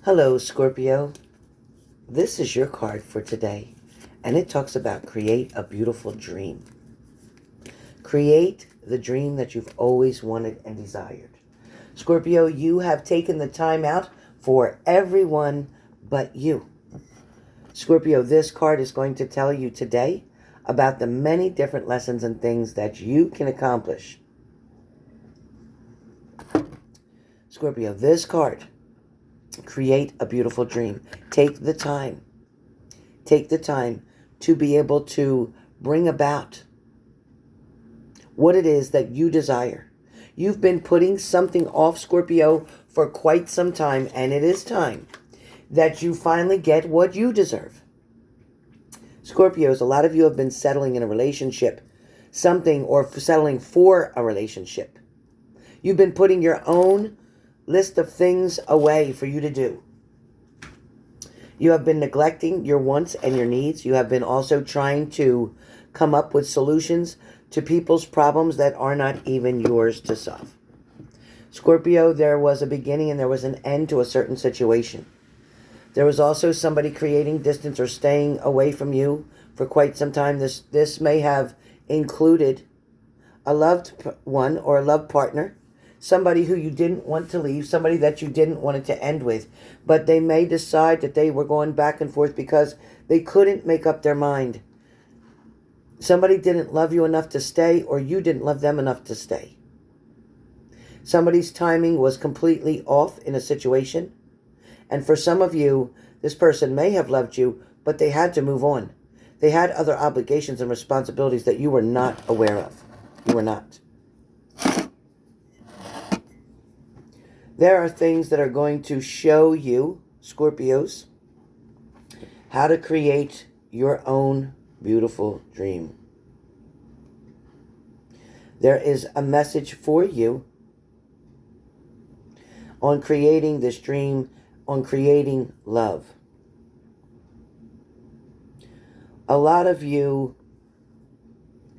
Hello, Scorpio. This is your card for today, and it talks about create a beautiful dream. Create the dream that you've always wanted and desired. Scorpio, you have taken the time out for everyone but you. Scorpio, this card is going to tell you today about the many different lessons and things that you can accomplish. Scorpio, this card, create a beautiful dream. Take the time. Take the time to be able to bring about what it is that you desire. You've been putting something off, Scorpio, for quite some time, and it is time that you finally get what you deserve. Scorpios, a lot of you have been settling in a relationship, something, or settling for a relationship. You've been putting your own list of things away for you to do. You have been neglecting your wants and your needs. You have been also trying to come up with solutions to people's problems that are not even yours to solve. Scorpio, there was a beginning and there was an end to a certain situation. There was also somebody creating distance or staying away from you for quite some time. This may have included a loved one or a loved partner, somebody who you didn't want to leave, somebody that you didn't want it to end with, but they may decide that they were going back and forth because they couldn't make up their mind. Somebody didn't love you enough to stay, or you didn't love them enough to stay. Somebody's timing was completely off in a situation, and for some of you, this person may have loved you, but they had to move on. They had other obligations and responsibilities that you were not aware of. You were not. There are things that are going to show you, Scorpios, how to create your own beautiful dream. There is a message for you on creating this dream, on creating love. A lot of you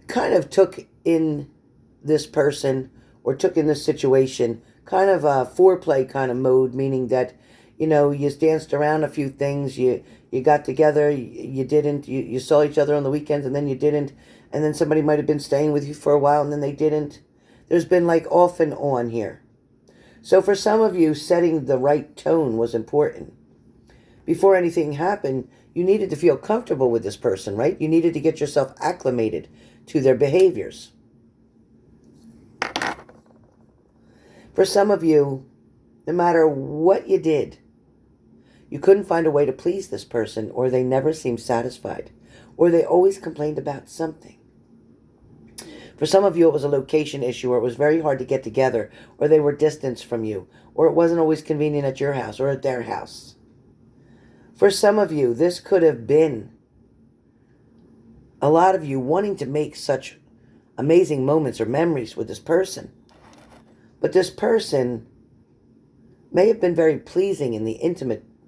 kind of took in this person or took in this situation kind of a foreplay kind of mode, meaning that, you danced around a few things, you got together, you saw each other on the weekends, and then you didn't, and then somebody might have been staying with you for a while, and then they didn't. There's been like off and on here. So for some of you, setting the right tone was important. Before anything happened, you needed to feel comfortable with this person, right? You needed to get yourself acclimated to their behaviors. For some of you, no matter what you did, you couldn't find a way to please this person, or they never seemed satisfied, or they always complained about something. For some of you, it was a location issue, or it was very hard to get together, or they were distanced from you, or it wasn't always convenient at your house or at their house. For some of you, this could have been a lot of you wanting to make such amazing moments or memories with this person. But this person may have been very pleasing in the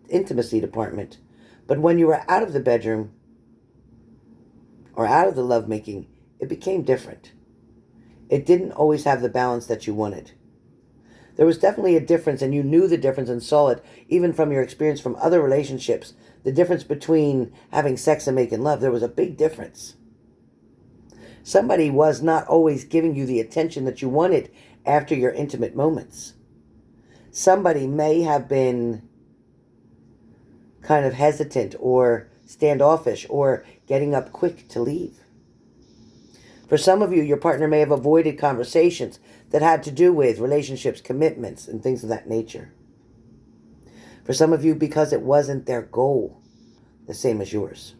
intimacy department, but when you were out of the bedroom or out of the lovemaking, it became different. It didn't always have the balance that you wanted. There was definitely a difference, and you knew the difference and saw it even from your experience from other relationships. The difference between having sex and making love, there was a big difference. Somebody was not always giving you the attention that you wanted after your intimate moments. Somebody may have been kind of hesitant or standoffish or getting up quick to leave. For some of you, your partner may have avoided conversations that had to do with relationships, commitments, and things of that nature. For some of you, because it wasn't their goal, the same as yours.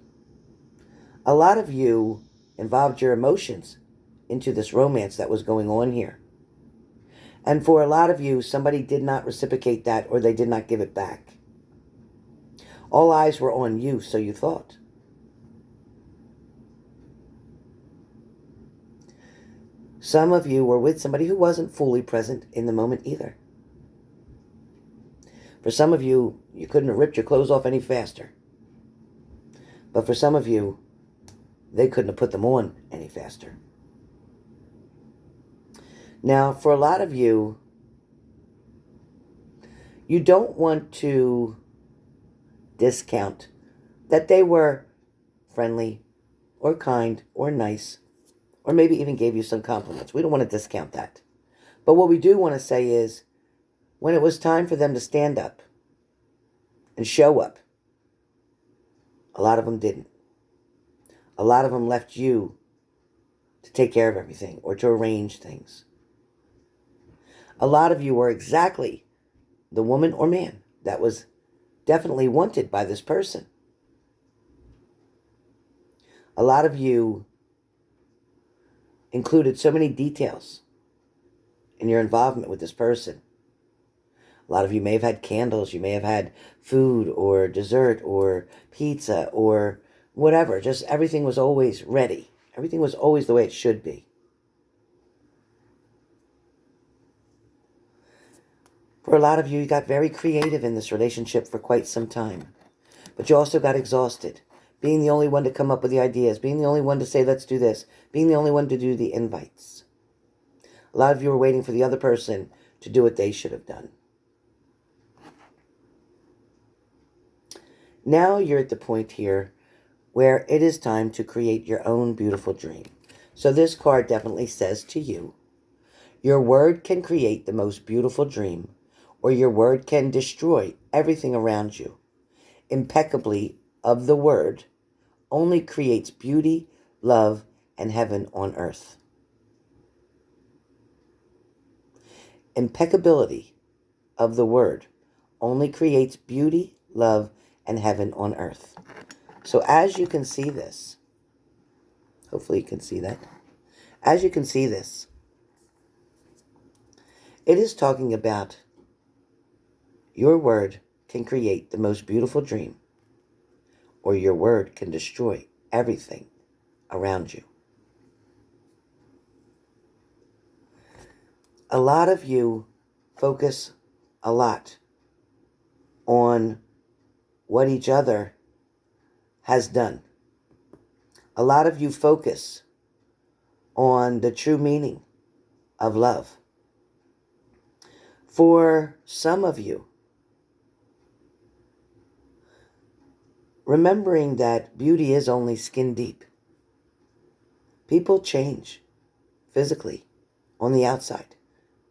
A lot of you involved your emotions into this romance that was going on here. And for a lot of you, somebody did not reciprocate that, or they did not give it back. All eyes were on you, so you thought. Some of you were with somebody who wasn't fully present in the moment either. For some of you, you couldn't have ripped your clothes off any faster. But for some of you, they couldn't have put them on any faster. Now, for a lot of you, you don't want to discount that they were friendly or kind or nice, or maybe even gave you some compliments. We don't want to discount that. But what we do want to say is, when it was time for them to stand up and show up, a lot of them didn't. A lot of them left you to take care of everything or to arrange things. A lot of you were exactly the woman or man that was definitely wanted by this person. A lot of you included so many details in your involvement with this person. A lot of you may have had candles, you may have had food or dessert or pizza or whatever. Just everything was always ready. Everything was always the way it should be. For a lot of you, you got very creative in this relationship for quite some time. But you also got exhausted. Being the only one to come up with the ideas. Being the only one to say, let's do this. Being the only one to do the invites. A lot of you were waiting for the other person to do what they should have done. Now you're at the point here where it is time to create your own beautiful dream. So this card definitely says to you, your word can create the most beautiful dream, or your word can destroy everything around you. Impeccably of the word only creates beauty, love, and heaven on earth. Impeccability of the word only creates beauty, love, and heaven on earth. So as you can see this, hopefully you can see that. As you can see this, it is talking about your word can create the most beautiful dream, or your word can destroy everything around you. A lot of you focus a lot on what each other has done. A lot of you focus on the true meaning of love. For some of you, remembering that beauty is only skin deep. People change physically on the outside.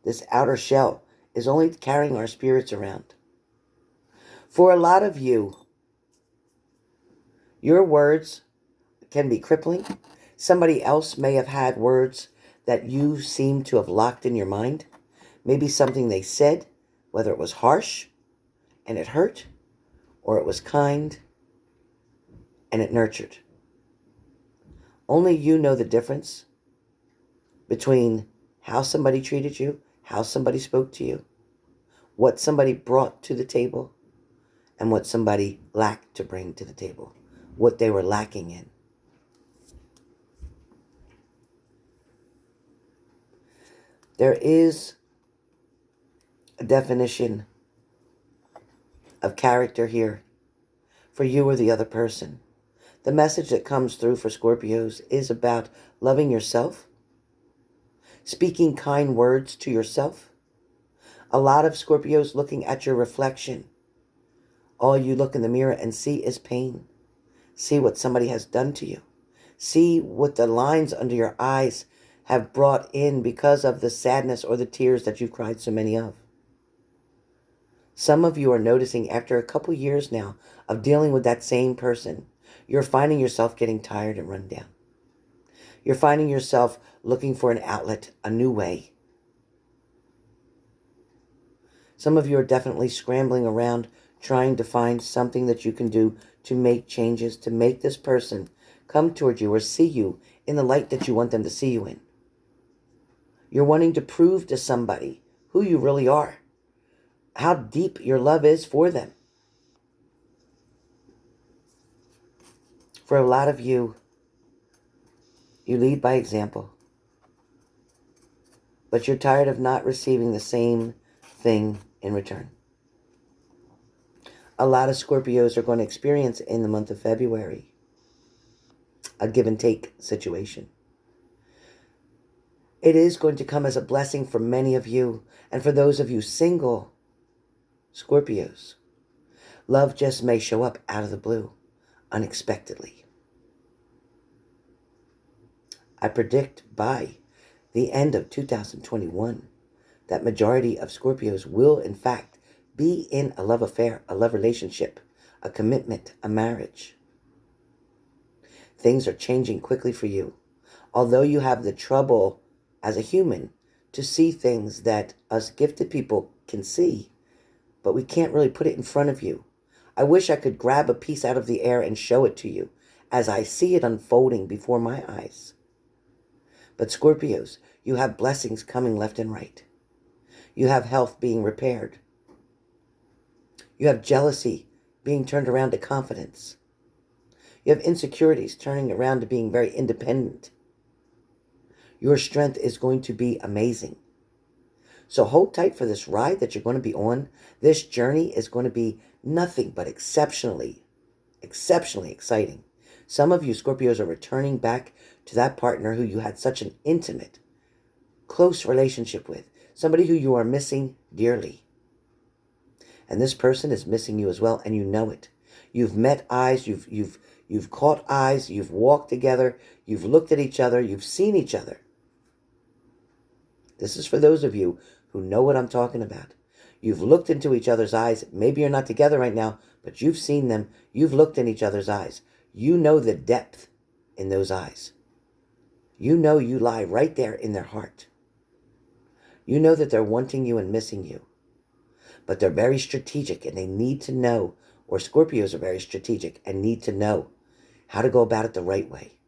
This outer shell is only carrying our spirits around. For a lot of you, your words can be crippling. Somebody else may have had words that you seem to have locked in your mind. Maybe something they said, whether it was harsh and it hurt, or it was kind and it nurtured. Only you know the difference between how somebody treated you, how somebody spoke to you, what somebody brought to the table, and what somebody lacked to bring to the table, what they were lacking in. There is a definition of character here for you or the other person. The message that comes through for Scorpios is about loving yourself, speaking kind words to yourself. A lot of Scorpios looking at your reflection. All you look in the mirror and see is pain. See what somebody has done to you. See what the lines under your eyes have brought in because of the sadness or the tears that you've cried so many of. Some of you are noticing after a couple years now of dealing with that same person, you're finding yourself getting tired and run down. You're finding yourself looking for an outlet, a new way. Some of you are definitely scrambling around trying to find something that you can do to make changes, to make this person come toward you or see you in the light that you want them to see you in. You're wanting to prove to somebody who you really are, how deep your love is for them. For a lot of you, you lead by example, but you're tired of not receiving the same thing in return. A lot of Scorpios are going to experience in the month of February a give and take situation. It is going to come as a blessing for many of you, and for those of you single Scorpios. Love just may show up out of the blue, unexpectedly. I predict by the end of 2021 that majority of Scorpios will, in fact, be in a love affair, a love relationship, a commitment, a marriage. Things are changing quickly for you. Although you have the trouble as a human to see things that us gifted people can see, but we can't really put it in front of you. I wish I could grab a piece out of the air and show it to you as I see it unfolding before my eyes. But Scorpios, you have blessings coming left and right. You have health being repaired. You have jealousy being turned around to confidence. You have insecurities turning around to being very independent. Your strength is going to be amazing. So hold tight for this ride that you're going to be on. This journey is going to be nothing but exceptionally exciting. Some of you Scorpios are returning back to that partner who you had such an intimate, close relationship with. Somebody who you are missing dearly. And this person is missing you as well, and you know it. You've met eyes, you've caught eyes, you've walked together, you've looked at each other, you've seen each other. This is for those of you who know what I'm talking about. You've looked into each other's eyes. Maybe you're not together right now, but you've seen them. You've looked in each other's eyes. You know the depth in those eyes. You know you lie right there in their heart. You know that they're wanting you and missing you. But they're very strategic and they need to know, or Scorpios are very strategic and need to know how to go about it the right way.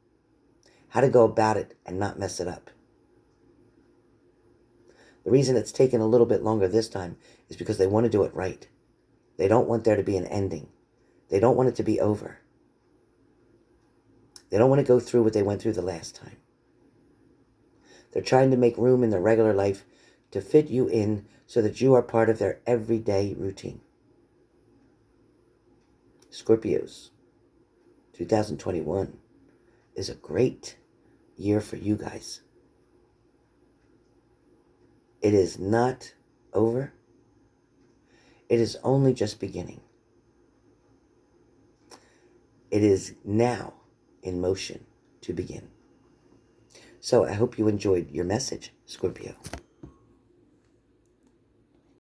How to go about it and not mess it up. The reason it's taken a little bit longer this time is because they want to do it right. They don't want there to be an ending. They don't want it to be over. They don't want to go through what they went through the last time. They're trying to make room in their regular life to fit you in so that you are part of their everyday routine. Scorpios, 2021 is a great year for you guys. It is not over. It is only just beginning. It is now in motion to begin. So I hope you enjoyed your message, Scorpio.